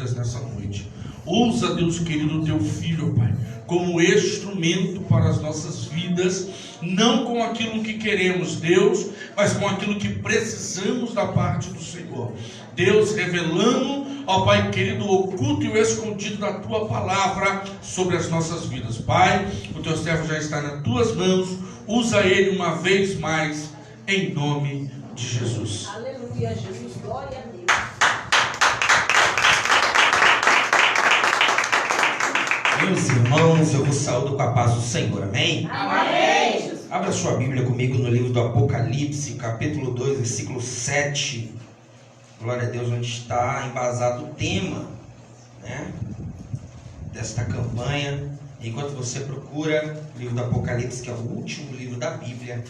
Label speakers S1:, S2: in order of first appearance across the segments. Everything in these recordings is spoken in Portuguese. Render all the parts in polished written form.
S1: vidas nessa noite. Usa, Deus querido, o teu filho, Pai, como instrumento para as nossas vidas, não com aquilo que queremos, Deus, mas com aquilo que precisamos da parte do Senhor. Deus, revelando, ó Pai querido, o oculto e o escondido da Tua palavra sobre as nossas vidas. Pai, o Teu servo já está nas Tuas mãos, usa ele uma vez mais, em nome de Jesus.
S2: Aleluia, Jesus, glória a Deus.
S3: Meus irmãos, eu vos saúdo com a paz do Senhor, amém?
S2: Amém.
S3: Abra sua Bíblia comigo no livro do Apocalipse, capítulo 2, versículo 7. Glória a Deus, onde está embasado o tema, né, desta campanha. Enquanto você procura o livro do Apocalipse, que é o último livro da Bíblia,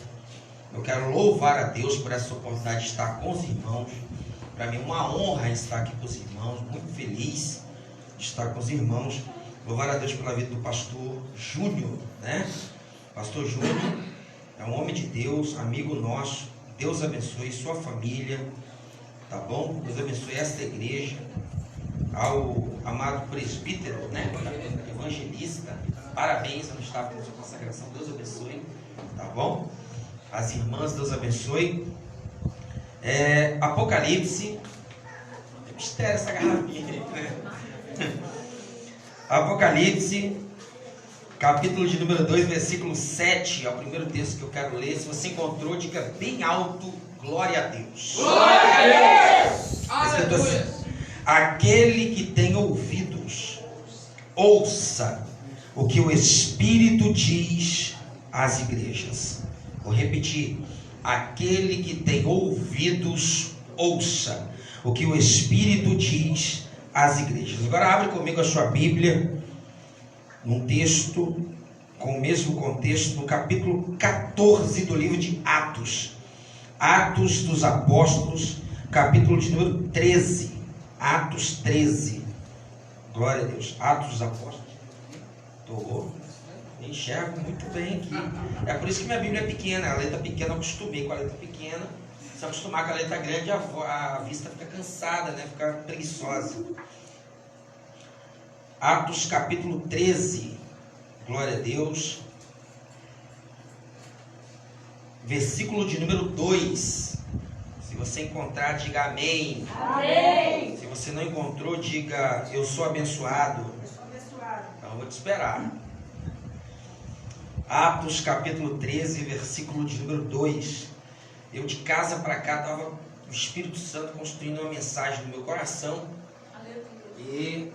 S3: eu quero louvar a Deus por essa oportunidade de estar com os irmãos. Para mim é uma honra estar aqui com os irmãos, muito feliz de estar com os irmãos. Louvar a Deus pela vida do pastor Júnior, né? Pastor Júnior é um homem de Deus, amigo nosso. Deus abençoe sua família, tá bom? Deus abençoe esta igreja. Ao amado presbítero, né? Evangelista, parabéns, não estava com sua consagração. Deus abençoe, tá bom? As irmãs, Deus abençoe. Apocalipse, é mistério essa garrafinha aí, né? Apocalipse, capítulo de número 2, versículo 7, é o primeiro texto que eu quero ler. Se você encontrou, diga bem alto, glória a Deus.
S4: Glória a Deus!
S3: Aleluia! Aquele que tem ouvidos, ouça o que o Espírito diz às igrejas. Vou repetir. Aquele que tem ouvidos, ouça o que o Espírito diz às igrejas. Agora abre comigo a sua Bíblia, num texto com o mesmo contexto, no capítulo 14 do livro de Atos. Atos dos Apóstolos, capítulo de número 13. Atos 13. Glória a Deus. Atos dos Apóstolos. Enxergo muito bem aqui. É por isso que minha Bíblia é pequena. A letra pequena, eu acostumei com a letra pequena. Se acostumar com a letra grande, a vista fica cansada, né? Fica preguiçosa. Atos capítulo 13. Glória a Deus. Versículo de número 2. Se você encontrar, diga amém.
S2: Amém.
S3: Se você não encontrou, diga eu sou abençoado.
S2: Eu sou abençoado.
S3: Então eu vou te esperar. Atos capítulo 13, versículo de número 2. Eu de casa para cá estava o Espírito Santo construindo uma mensagem no meu coração. E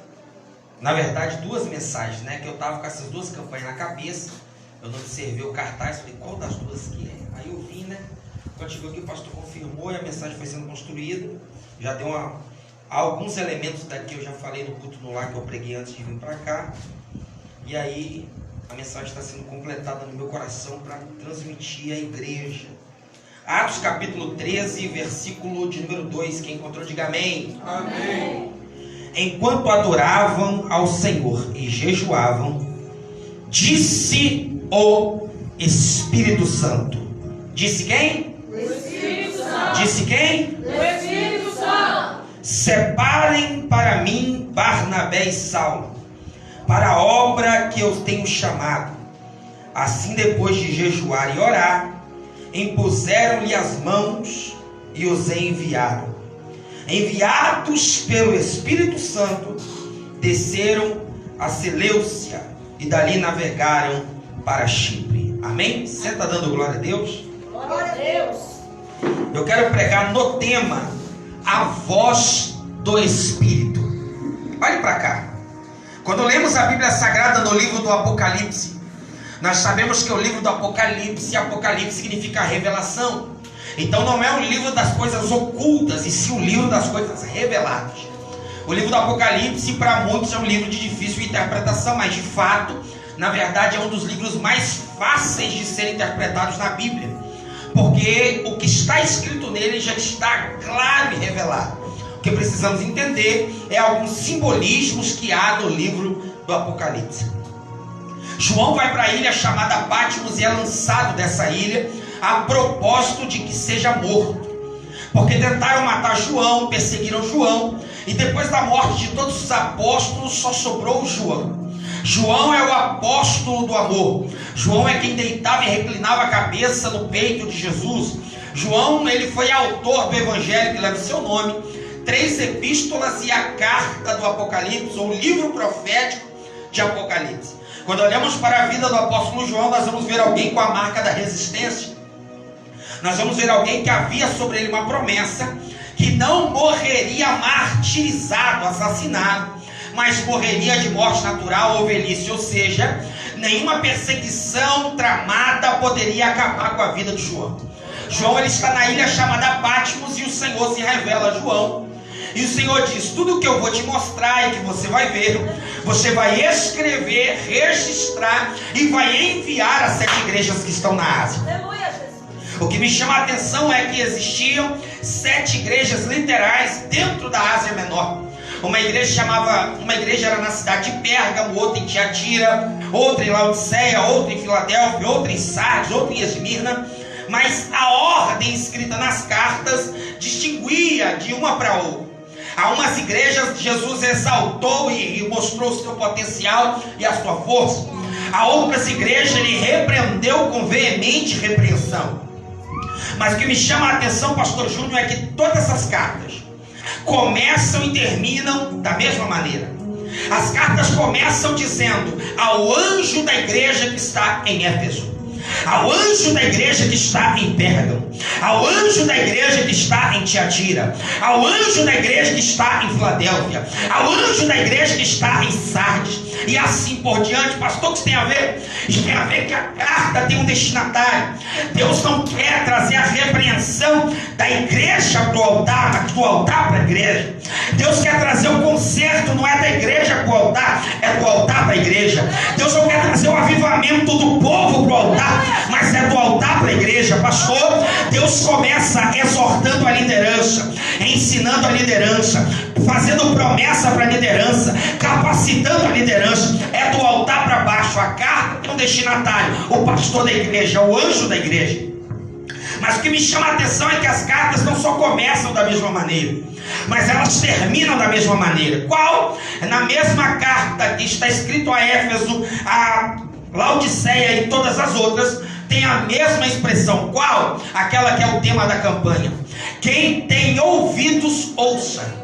S3: na verdade duas mensagens, né? Que eu estava com essas duas campanhas na cabeça. Eu não observei o cartaz, falei, qual das duas que é? Aí eu vi, né? Quando chegou aqui o pastor confirmou e a mensagem foi sendo construída. Já deu alguns elementos daqui, eu já falei no culto no lar que eu preguei antes de vir para cá. E aí a mensagem está sendo completada no meu coração para transmitir à igreja. Atos capítulo 13, versículo de número 2. Quem encontrou, diga amém.
S4: Amém.
S3: Enquanto adoravam ao Senhor e jejuavam, disse o Espírito Santo. Disse quem?
S2: O Espírito Santo.
S3: Disse quem?
S2: O Espírito Santo.
S3: Separem para mim Barnabé e Saulo, para a obra que eu tenho chamado. Assim, depois de jejuar e orar, impuseram-lhe as mãos e os enviaram. Enviados pelo Espírito Santo, desceram a Seleucia e dali navegaram para Chipre. Amém? Você está dando glória a Deus?
S2: Glória a Deus.
S3: Eu quero pregar no tema a voz do Espírito. Olhe para cá. Quando lemos a Bíblia Sagrada no livro do Apocalipse, nós sabemos que o livro do Apocalipse significa revelação. Então não é um livro das coisas ocultas, e sim um livro das coisas reveladas. O livro do Apocalipse para muitos é um livro de difícil interpretação, mas de fato, na verdade, é um dos livros mais fáceis de serem interpretados na Bíblia, porque o que está escrito nele já está claro e revelado. O que precisamos entender é alguns simbolismos que há no livro do Apocalipse. João vai para a ilha chamada Patmos e é lançado dessa ilha a propósito de que seja morto, porque tentaram matar João, perseguiram João, E depois da morte de todos os apóstolos, só sobrou João. João é o apóstolo do amor. João é quem deitava e reclinava a cabeça no peito de Jesus. João, ele foi autor do evangelho que leva o seu nome, 3 epístolas e a carta do Apocalipse, ou o livro profético de Apocalipse. Quando olhamos para a vida do apóstolo João, nós vamos ver alguém com a marca da resistência. Nós vamos ver alguém que havia sobre ele uma promessa, que não morreria martirizado, assassinado, mas morreria de morte natural ou velhice, ou seja, nenhuma perseguição tramada poderia acabar com a vida de João. João, ele está na ilha chamada Patmos, e o Senhor se revela a João, e o Senhor diz: tudo o que eu vou te mostrar e que você vai ver, você vai escrever, registrar e vai enviar às 7 igrejas que estão na Ásia.
S2: Aleluia, Jesus.
S3: O que me chama a atenção é que existiam 7 igrejas literais dentro da Ásia Menor. Uma igreja era na cidade de Pérgamo, outra em Tiatira, outra em Laodiceia, outra em Filadélfia, outra em Sardes, outra em Esmirna. Mas a ordem escrita nas cartas distinguia de uma para outra. Há umas igrejas que Jesus exaltou e mostrou o seu potencial e a sua força. Há outras igrejas ele repreendeu com veemente repreensão. Mas o que me chama a atenção, pastor Júnior, é que todas essas cartas começam e terminam da mesma maneira. As cartas começam dizendo: ao anjo da igreja que está em Éfeso, ao anjo da igreja que está em Pérgamo, ao anjo da igreja que está em Tiatira, ao anjo da igreja que está em Filadélfia, ao anjo da igreja que está em Sardes, e assim por diante. Pastor, o que isso tem a ver? Isso tem a ver que a carta tem um destinatário. Deus não quer trazer a repreensão da igreja para o altar, mas do altar para a igreja. Deus quer trazer o conserto, não é da igreja para o altar, é do altar para a igreja. Deus não quer trazer o avivamento do povo para o altar, mas é do altar para a igreja. Pastor, Deus começa exortando a liderança, ensinando a liderança, fazendo promessa para a liderança, capacitando a liderança. É do altar para baixo. A carta tem um destinatário, o pastor da igreja, o anjo da igreja. Mas o que me chama a atenção é que as cartas não só começam da mesma maneira, mas elas terminam da mesma maneira. Qual? Na mesma carta que está escrito a Éfeso, a Laodiceia e todas as outras, tem a mesma expressão. Qual? Aquela que é o tema da campanha: quem tem ouvidos, ouça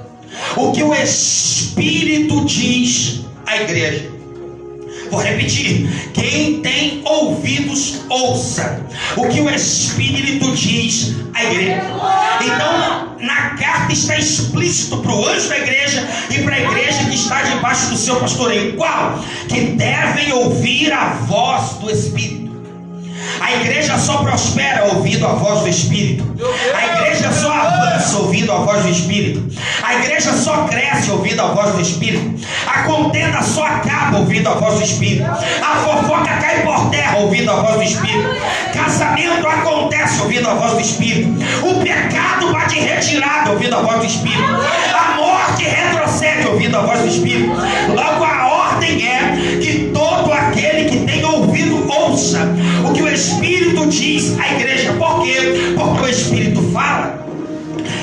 S3: o que o Espírito diz à igreja. Vou repetir: quem tem ouvidos, ouça o que o Espírito diz à igreja. Então, na carta está explícito para o anjo da igreja e para a igreja que está debaixo do seu pastoreio. Qual? Que devem ouvir a voz do Espírito. A igreja só prospera ouvindo a voz do Espírito. A igreja só avança ouvindo a voz do Espírito. A igreja só cresce ouvindo a voz do Espírito. A contenda só acaba ouvindo a voz do Espírito. A fofoca cai por terra ouvindo a voz do Espírito. Casamento acontece ouvindo a voz do Espírito. O pecado bate retirada ouvindo a voz do Espírito. A morte retrocede ouvindo a voz do Espírito. Logo, a ordem é que todo aquele que tem ouvido, ouça o que o Espírito diz à igreja. Por quê? Porque o Espírito fala.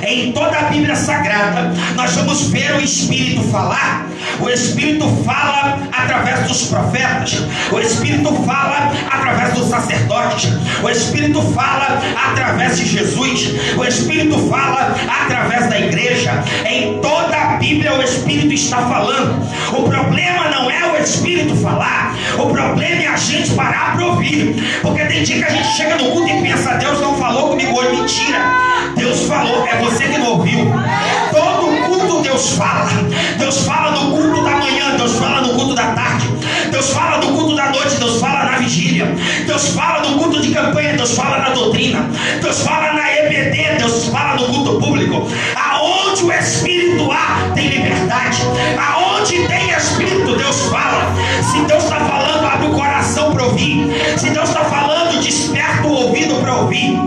S3: Em toda a Bíblia Sagrada nós vamos ver o Espírito falar. O Espírito fala através dos profetas. O Espírito fala através dos sacerdotes. O Espírito fala através de Jesus. O Espírito fala através da igreja. Em toda a Bíblia o Espírito está falando. O problema não é o Espírito falar. O problema é a gente parar para ouvir. Porque tem dia que a gente chega no culto e pensa: Deus não falou comigo hoje. Mentira. Deus falou, é você que não ouviu. Todo culto Deus fala. Deus fala no culto da manhã, Deus fala no culto da tarde, Deus fala no culto da noite, Deus fala na vigília, Deus fala no culto de campanha, Deus fala na doutrina, Deus fala na EBD, Deus fala no culto público. Aonde o Espírito há, tem liberdade. Aonde tem Espírito, Deus fala. Se Deus está falando, abre o coração para ouvir. Se Deus está falando, desperta o ouvido para ouvir.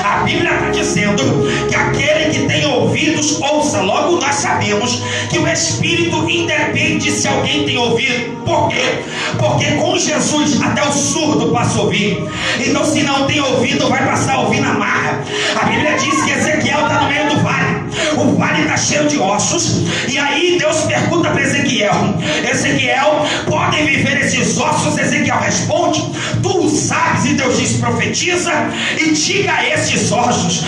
S3: A Bíblia está dizendo que aquele que tem ouvidos, ouça. Logo nós sabemos que o Espírito independe se alguém tem ouvido. Por quê? Porque com Jesus até o surdo passa a ouvir. Então, se não tem ouvido, vai passar a ouvir na marra. A Bíblia diz que Ezequiel está no meio do vale. o vale está cheio de ossos. E aí Deus pergunta para Ezequiel: Ezequiel, podem viver esses ossos? Ezequiel responde: tu sabes. E Deus diz: profetiza e diga a esses ossos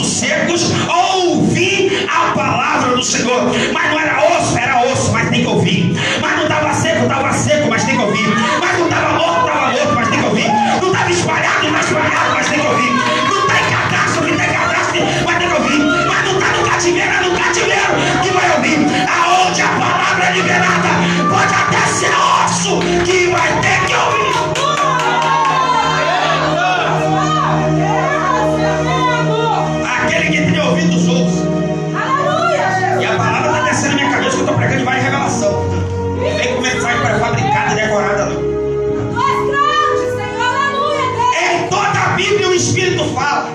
S3: secos, ouvi a palavra do Senhor. Mas não era osso, mas tem que ouvir. Mas não estava seco, mas tem que ouvir. Mas não estava morto, mas tem que ouvir. Não estava espalhado, mas tem que ouvir. Não está em catástrofe, mas tem que ouvir. Mas não está no cativeiro, que vai ouvir. Aonde a palavra é liberada, pode até ser osso que vai ter que ouvir. Aquele que tem ouvidos ouça. E a palavra está descendo na minha cabeça, que eu estou pregando de várias revelação. Não vem com mensagem pré-fabricada e decorada, não. Em toda a Bíblia o Espírito fala.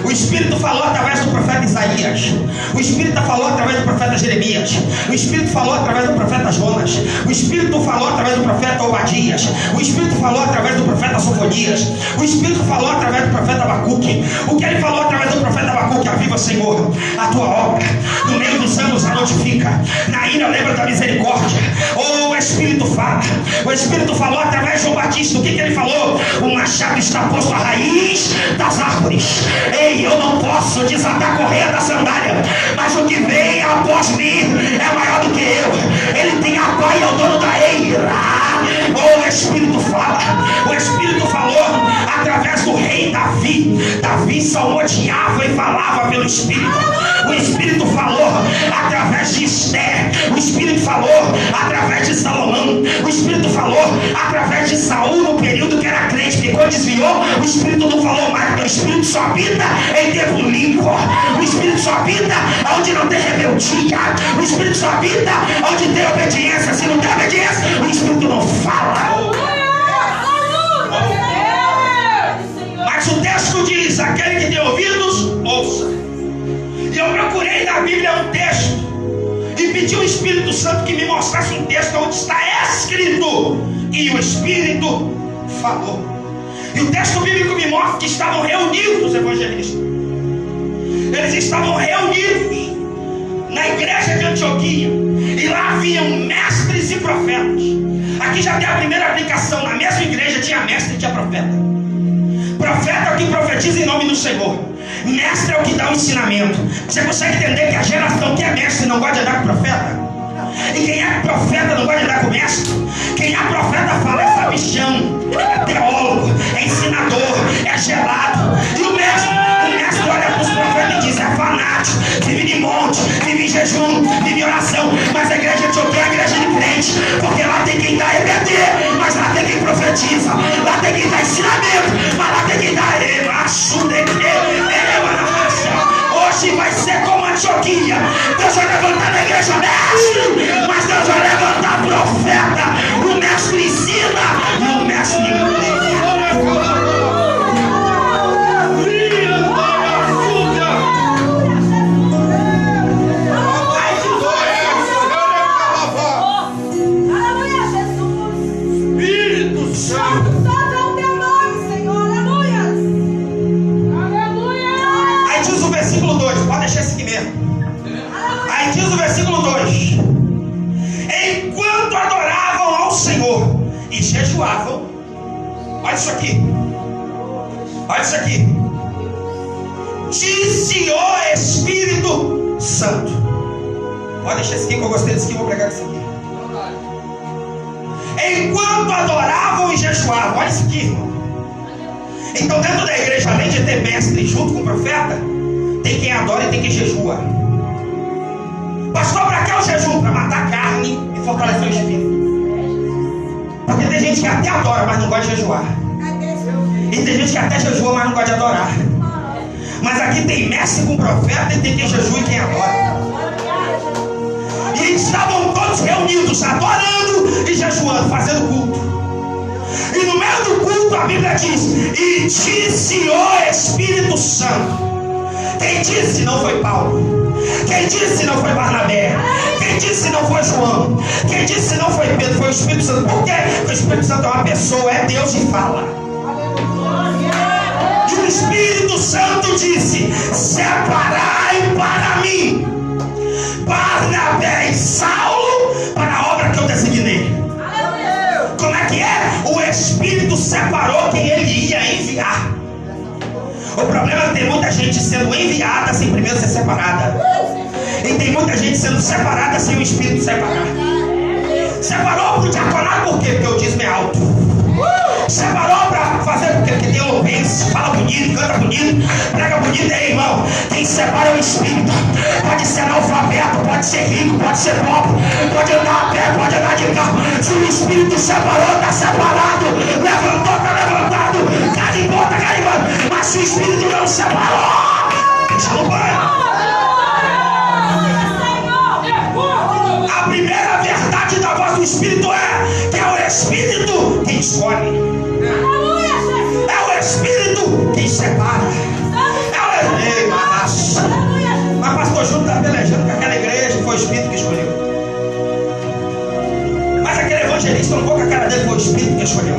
S3: O Espírito falou através do profeta Isaías. O Espírito falou através do profeta Jeremias. O Espírito falou através do profeta Jonas. O Espírito falou através do profeta Obadias. O Espírito falou através do profeta Sofonias. O Espírito falou através do profeta Abacuque. O que ele falou através do profeta Abacuque? Aviva, Senhor, a tua obra. No meio dos anos a notifica. Na ira lembra da misericórdia. O Espírito fala. O Espírito falou através de João Batista. O que ele falou? O machado está posto à raiz das árvores. Ei, eu não posso desatar a correia da sandália, mas o que vem após mim é maior do que eu. Ele tem a pai e é o dono da eira. O Espírito fala. O Espírito falou através do rei Davi. Davi salmodiava e falava pelo Espírito. O Espírito falou através de Esther. O Espírito falou através de Salomão. O Espírito falou através de Saul no período que era crente, que quando desviou, o Espírito não falou mais, porque o Espírito só habita em tempo limpo. O Espírito só habita onde não tem rebeldia. O Espírito só habita onde tem obediência. Se não tem obediência, o Espírito não fala. Mas o texto diz: aquele que tem ouvidos, ouça. E eu procurei na Bíblia um texto e pedi ao Espírito Santo que me mostrasse um texto onde está escrito: e o Espírito falou. E o texto bíblico me mostra que estavam reunidos os evangelistas. Eles estavam reunidos na igreja de Antioquia. E lá haviam mestres e profetas. Aqui já tem a primeira aplicação. Na mesma igreja tinha mestre e tinha profeta. Profeta é o que profetiza em nome do Senhor. Mestre é o que dá o ensinamento. Você consegue entender que a geração que é mestre não gosta de andar com profeta? E quem é profeta não gosta de andar com mestre? Quem é profeta fala é sabichão, é teólogo, é ensinador, é gelado. E o mestre olha para os profetas e diz: é fanático, vive de monte, vive em jejum, vive em oração. Mas a igreja de Antioquia é a igreja de frente, porque lá tem quem dá EBD, mas lá tem quem profetiza. Lá tem quem dá ensinamento, mas lá tem quem dá hoje vai ser como Antioquia. Deus vai levantar na igreja mestre, mas Deus vai levantar profeta. O mestre ensina e o mestre ensina.
S2: Espírito Santo.
S3: Pode deixar esse aqui mesmo. Aí diz o versículo 2: enquanto adoravam ao Senhor e jejuavam, olha isso aqui, olha isso aqui, disse o Espírito Santo. Pode deixar esse aqui que eu gostei desse aqui, vou pregar isso aqui. Enquanto adoravam e jejuavam, olha isso aqui, irmão. Então dentro da igreja, além de ter mestre junto com o profeta, tem quem adora e tem quem jejua. Pastor, para que o jejum? Para matar a carne e fortalecer o espírito. Porque tem gente que até adora, mas não gosta de jejuar. E tem gente que até jejua, mas não gosta de adorar. Mas aqui tem mestre com profeta e tem quem jejua e quem adora. E eles estavam todos reunidos, adorando e jejuando, fazendo culto. E no meio do culto a Bíblia diz: e disse o Espírito Santo. Quem disse não foi Paulo. Quem disse não foi Barnabé. Quem disse não foi João. Quem disse não foi Pedro, foi o Espírito Santo. Por quê? Porque o Espírito Santo é uma pessoa, é Deus e fala. E o Espírito Santo disse: separai para mim Barnabé e Saulo para a obra que eu designei. Como é que é? O Espírito separou quem ele ia enviar. O problema é que tem muita gente sendo enviada sem primeiro ser separada. E tem muita gente sendo separada sem o Espírito separar. Separou para o diaconato por quê? Porque o dízimo é alto. Separou para fazer por quê? Porque tem eloquência, fala bonito, canta bonito, prega bonito. Aí, irmão, quem separa é o Espírito. Pode ser analfabeto, pode ser rico, pode ser pobre, pode andar a pé, pode andar de carro. Se o Espírito separou, está separado. Levantou, está levantado. Carimbou, está carimbando. Mas se o Espírito não separou, deixa no banho. A primeira verdade da voz do Espírito é que é o Espírito quem escolhe. É o Espírito quem separa. Ei, mas pastor Júlio está pelejando com aquela igreja, foi o Espírito que escolheu. Mas aquele evangelista, eu não vou com a cara dele, foi o Espírito que escolheu.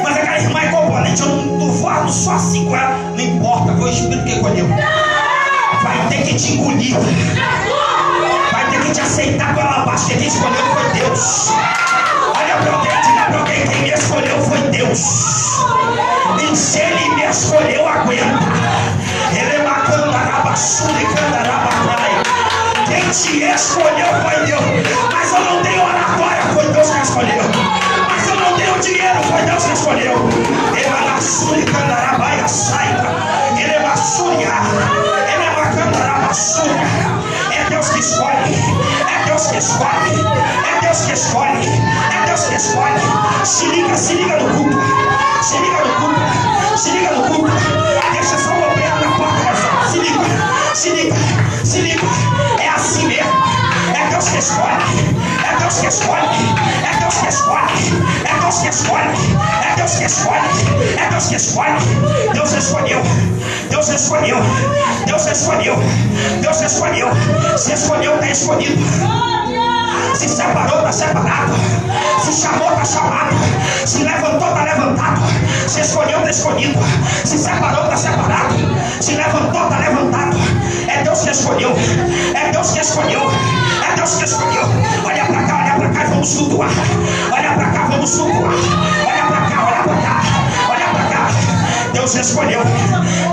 S3: Mas aquela irmã é componente, eu não falo só assim com ela, não importa, foi o Espírito que escolheu. Vai ter que te engolir. Vai ter que te aceitar com ela abaixo, que quem escolheu foi Deus. Olha para alguém, diga para alguém, quem me escolheu foi Deus. E se Ele me escolheu, aguenta. Ele é uma candarabasura e candarabacai. Quem te escolheu foi Deus. Mas eu não tenho oratória, foi Deus que escolheu. Mas eu não tenho dinheiro, foi Deus que escolheu. Ele é uma basura e candarabaia saiba. Ele é basura. Ele é uma candarabasura. É Deus que escolhe, é Deus que escolhe, é Deus que escolhe, é Deus que escolhe. Se liga no culto, se liga no culto, se liga no culto. Deixa só o obreiro na porta, mas se liga, é assim mesmo. É Deus que escolhe, é Deus que escolhe, é Deus que escolhe, é Deus que escolhe, é Deus que escolhe, é Deus que escolhe. Deus escolheu, Deus escolheu, Deus escolheu, Deus escolheu. Se escolheu, está escolhido. Se separou, está separado. Se chamou, está chamado. Se levantou, está levantado. Se escolheu, está escolhido. Se separou, está separado. Se levantou, está levantado. É Deus que escolheu. É Deus que escolheu. É Deus que escolheu. Olha para cá e vamos flutuar. Olha para cá, vamos flutuar. Olha para cá, olha para cá. Olha para cá. Deus escolheu.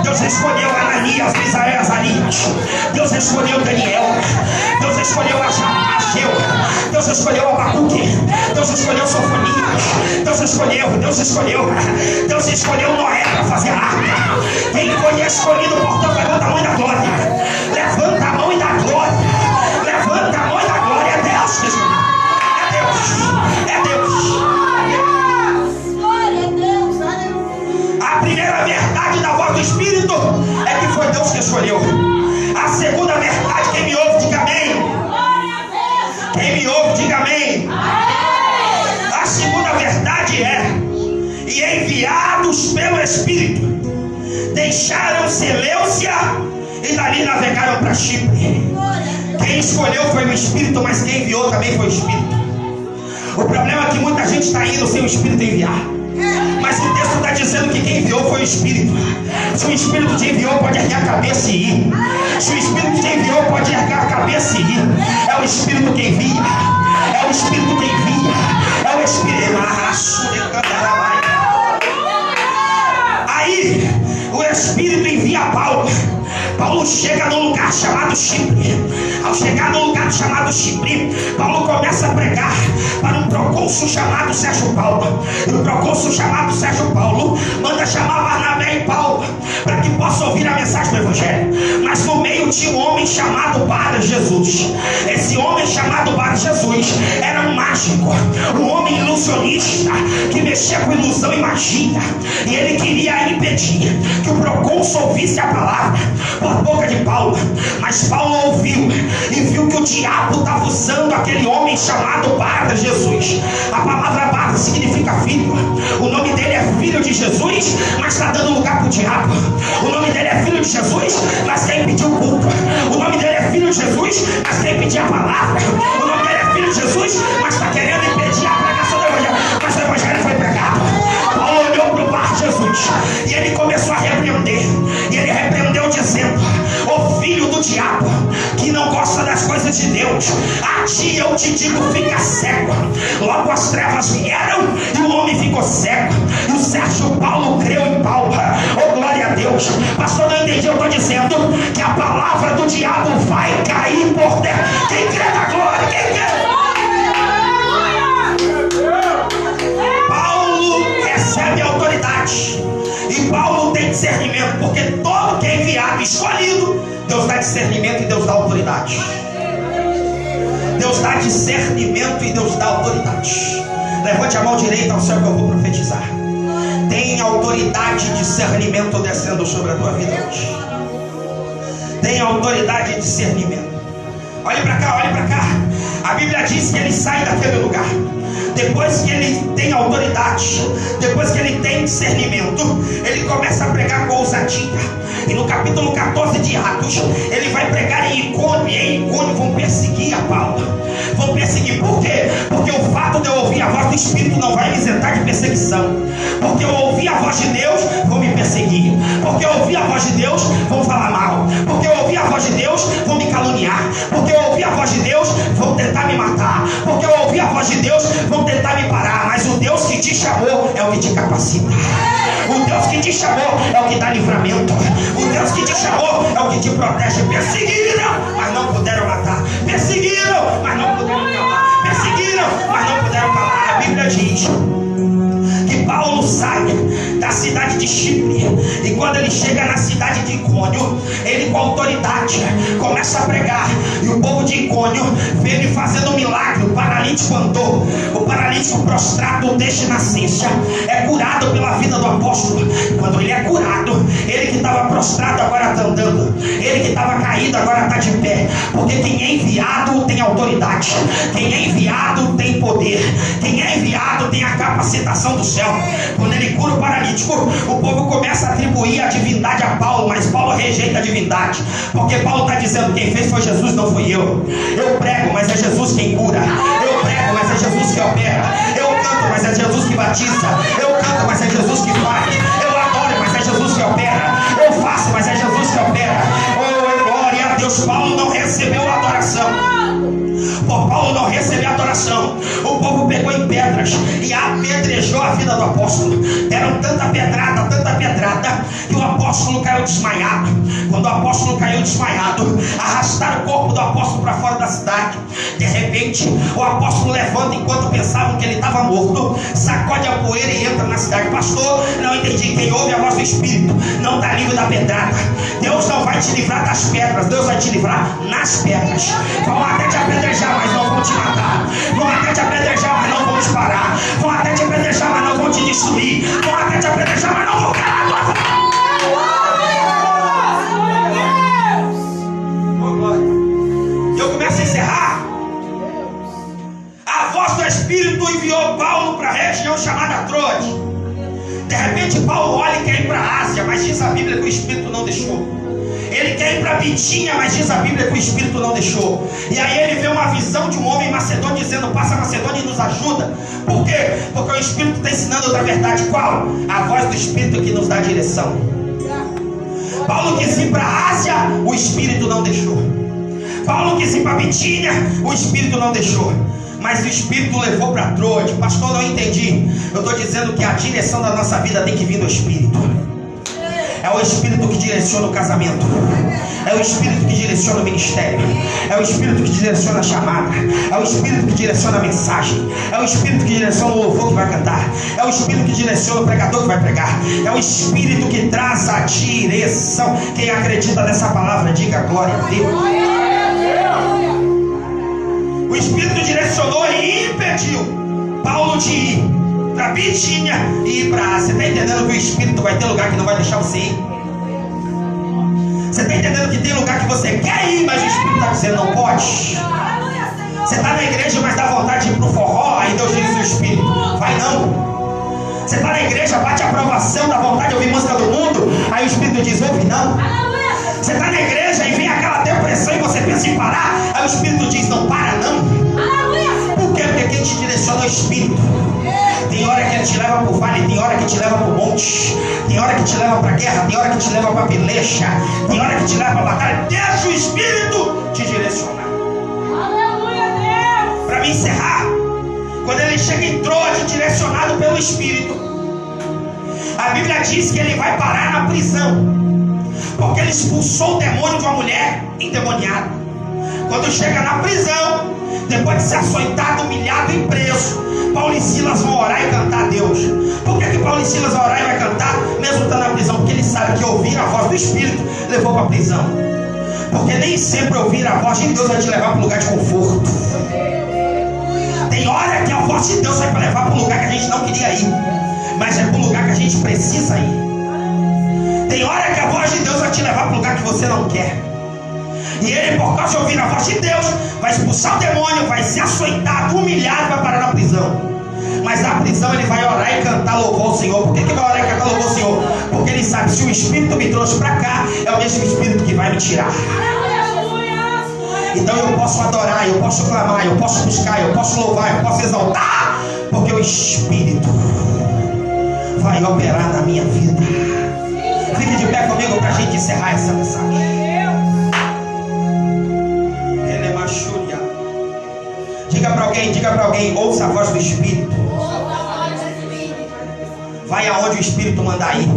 S3: Deus escolheu Ananias, Misael, Azarias. Deus escolheu Daniel. Deus escolheu Ageu. Deus escolheu Abacuque. Deus escolheu Sofonias. Deus escolheu Noé para fazer a arca. Quem foi escolhido, portanto, levanta a mão da glória. Levanta a mão da glória. Levanta a mão da glória. É Deus que escolheu. É Deus. A primeira verdade da voz do Espírito é que foi Deus que escolheu. A segunda verdade, quem me ouve, diga amém. Quem me ouve, diga amém. A segunda verdade é: e enviados pelo Espírito, deixaram Seleucia e dali navegaram para Chipre. Quem escolheu foi o Espírito, mas quem enviou também foi o Espírito. O problema é que muita gente está indo sem o Espírito enviar. Mas o texto está dizendo que quem enviou foi o Espírito. Se o Espírito te enviou, pode erguer a cabeça e ir. Se o Espírito te enviou, pode erguer a cabeça e ir. É o Espírito que envia. É o Espírito que envia. É o Espírito. Aí o Espírito envia Paulo. Paulo chega num lugar chamado Chipre. Ao chegar num lugar chamado Chipre, Paulo começa a pregar para um procônsul chamado Sérgio Paulo. E o procônsul chamado Sérgio Paulo manda chamar Barnabé e Paulo para que possa ouvir a mensagem do Evangelho. Mas no meio tinha um homem chamado Bar Jesus. Esse homem chamado Bar Jesus era um mágico, um homem ilusionista que mexia com ilusão e magia. E ele queria impedir que o procônsul ouvisse a palavra por boca de Paulo. Mas Paulo ouviu e viu que o diabo estava usando aquele homem chamado Bar Jesus. A palavra Bar significa filho. O nome dele é filho de Jesus, mas está dando lugar para o diabo. O nome dele é filho de Jesus, mas quer impedir o culto. O nome dele é filho de Jesus, mas quer impedir a palavra. O nome dele é filho de Jesus, mas está querendo impedir a pregação do Evangelho. Mas o Evangelho foi pregado. Paulo olhou para o Bar Jesus e ele começou a repreender. E ele te digo, fica cego. Logo as trevas vieram e o homem ficou cego. E o Sérgio Paulo creu em Paulo. Oh, glória a Deus. Pastor, não entendi, eu estou dizendo que a palavra do diabo vai cair por terra. Quem crê na glória? Quem crê? Paulo recebe autoridade. E Paulo tem discernimento, porque todo que é enviado, escolhido, Deus dá discernimento e Deus dá autoridade. Deus dá discernimento e Deus dá autoridade. Levante a mão direita ao céu que eu vou profetizar. Tem autoridade e discernimento descendo sobre a tua vida hoje. Tem autoridade e discernimento. Olhe para cá, olhe para cá. A Bíblia diz que ele sai daquele lugar. Depois que ele tem autoridade, depois que ele tem discernimento, ele começa a pregar com ousadia. E no capítulo 14 de Atos, ele vai pregar em Icônio. E em Icônio vão perseguir a Paulo. Vão perseguir, por quê? Porque o fato de eu ouvir a voz do Espírito não vai me isentar de perseguição. Porque eu ouvi a voz de Deus, vão me perseguir. Porque eu ouvi a voz de Deus, vão falar mal. Porque eu ouvi a voz de Deus, vão me caluniar. Porque eu ouvi a voz de Deus, vão tentar me matar. Porque eu ouvi a voz de Deus, vão tentar me parar. Mas o Deus que te chamou é o que te capacita. O Deus que te chamou é o que dá livramento. O Deus que te chamou é o que te protege. Perseguiram, mas não puderam matar. Perseguiram, mas não puderam calar. Perseguiram, mas não puderam calar. A Bíblia diz que Paulo sai da cidade de Chipre, e quando ele chega na cidade de Icônio, ele com autoridade começa a pregar, e o povo de Icônio vê ele fazendo um milagre. O paralítico andou, o paralítico prostrado desde nascença é curado pela vida do apóstolo. Quando ele é curado, ele que estava prostrado agora está andando, ele que estava caído agora está de pé, porque quem é enviado tem autoridade, quem é enviado tem poder, quem é enviado tem a capacitação do céu. Quando ele cura o paralítico, o povo começa a atribuir a divindade a Paulo, mas Paulo rejeita a divindade, porque Paulo está dizendo: quem fez foi Jesus, não fui eu. Eu prego, mas é Jesus quem cura. Eu prego, mas é Jesus que opera. Eu canto, mas é Jesus que batiza. Eu canto, mas é Jesus que faz. Eu adoro, mas é Jesus que opera. Eu faço, mas é Jesus que opera. Oh, glória a Deus. Paulo não recebeu a adoração. Por Paulo não recebeu adoração, o povo pegou em pedras e apedrejou a vida do apóstolo. Deram tanta pedrada, que o apóstolo caiu desmaiado. Quando o apóstolo caiu desmaiado, arrastaram o corpo do apóstolo para fora da cidade. De repente, o apóstolo levanta, enquanto pensavam que ele estava morto, sacode a poeira e entra na cidade. Pastor, não entendi. Quem ouve a voz do Espírito não está livre da pedrada. Deus não vai te livrar das pedras, Deus vai te livrar nas pedras. Vão até te apedrejar, mas não vão te matar. Vão até te apedrejar, mas não vão te parar. Vão até te apedrejar, mas não vão te destruir. Vão até te apedrejar, mas não vão calar a tua voz. Eu começo a encerrar. A voz do Espírito enviou Paulo para a região chamada Troade. De repente Paulo olha e quer ir para a Ásia, mas diz a Bíblia que o Espírito não deixou. Ele quer ir para Bitínia, mas diz a Bíblia que o Espírito não deixou. E aí ele vê uma visão de um homem macedônio dizendo: passa a Macedônia e nos ajuda. Por quê? Porque o Espírito está ensinando outra verdade. Qual? A voz do Espírito que nos dá direção. Paulo quis ir para a Ásia, o Espírito não deixou. Paulo quis ir para Bitínia, o Espírito não deixou. Mas o Espírito levou para Troade. Pastor, não entendi. Eu estou dizendo que a direção da nossa vida tem que vir do Espírito. É o Espírito que direciona o casamento. É o Espírito que direciona o ministério. É o Espírito que direciona a chamada. É o Espírito que direciona a mensagem. É o Espírito que direciona o louvor que vai cantar. É o Espírito que direciona o pregador que vai pregar. É o Espírito que traz a direção. Quem acredita nessa palavra, diga glória a Deus. O Espírito direcionou e impediu Paulo de ir para Bitínia e ir para a Ásia. Você está entendendo que o Espírito vai ter lugar que não vai deixar você ir? Você está entendendo que tem lugar que você quer ir, mas o Espírito está dizendo não pode? Você está na igreja, mas dá vontade de ir para o forró, aí Deus diz o Espírito: vai não. Você está na igreja, bate a aprovação, dá vontade de ouvir música do mundo, aí o Espírito diz: ouve não. Você está na igreja e vem aquela depressão e você pensa em parar, aí o Espírito diz: não para não. Por quê? Porque quem te direciona é o Espírito. Tem hora que ele te leva para o vale, tem hora que te leva para o monte, tem hora que te leva para a guerra, tem hora que te leva para a peleja, tem hora que te leva para a batalha. Deixa o Espírito te direcionar. Para me encerrar, quando ele chega em Troade, direcionado pelo Espírito, a Bíblia diz que ele vai parar na prisão, porque ele expulsou o demônio de uma mulher endemoniada. Quando chega na prisão, depois de ser açoitado, humilhado e preso, Paulo e Silas vão orar e cantar a Deus. Por que Paulo e Silas vão orar e vai cantar, mesmo estando na prisão? Porque ele sabe que ouvir a voz do Espírito levou para a prisão. Porque nem sempre ouvir a voz de Deus vai te levar para um lugar de conforto. Tem hora que a voz de Deus vai te levar para um lugar que a gente não queria ir, mas é para um lugar que a gente precisa ir. Tem hora que a voz de Deus vai te levar para um lugar que você não quer. E ele, por causa de ouvir a voz de Deus, vai expulsar o demônio, vai ser açoitado, humilhado e vai parar na prisão. Mas na prisão ele vai orar e cantar louvor ao Senhor. Por que vai orar e cantar louvor ao Senhor? Porque ele sabe, se o Espírito me trouxe para cá, é o mesmo Espírito que vai me tirar. Então eu posso adorar, eu posso clamar, eu posso buscar, eu posso louvar, eu posso exaltar, porque o Espírito vai operar na minha vida. Fique de pé comigo para a gente encerrar essa mensagem. Diga para alguém, ouça a voz do Espírito. Vai aonde o Espírito mandar ir.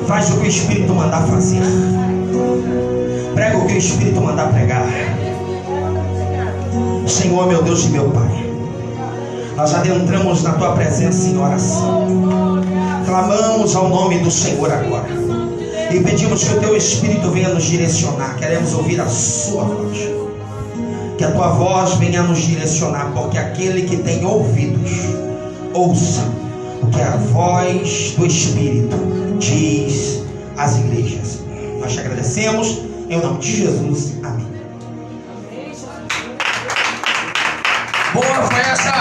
S3: Faz o que o Espírito mandar fazer. Prega o que o Espírito mandar pregar. Senhor, meu Deus e meu Pai, nós adentramos na Tua presença em oração. Clamamos ao nome do Senhor agora e pedimos que o Teu Espírito venha nos direcionar. Queremos ouvir a Sua voz. Que a Tua voz venha nos direcionar, porque aquele que tem ouvidos, ouça o que a voz do Espírito diz às igrejas. Nós te agradecemos, em nome de Jesus, amém.
S1: Boa, foi essa.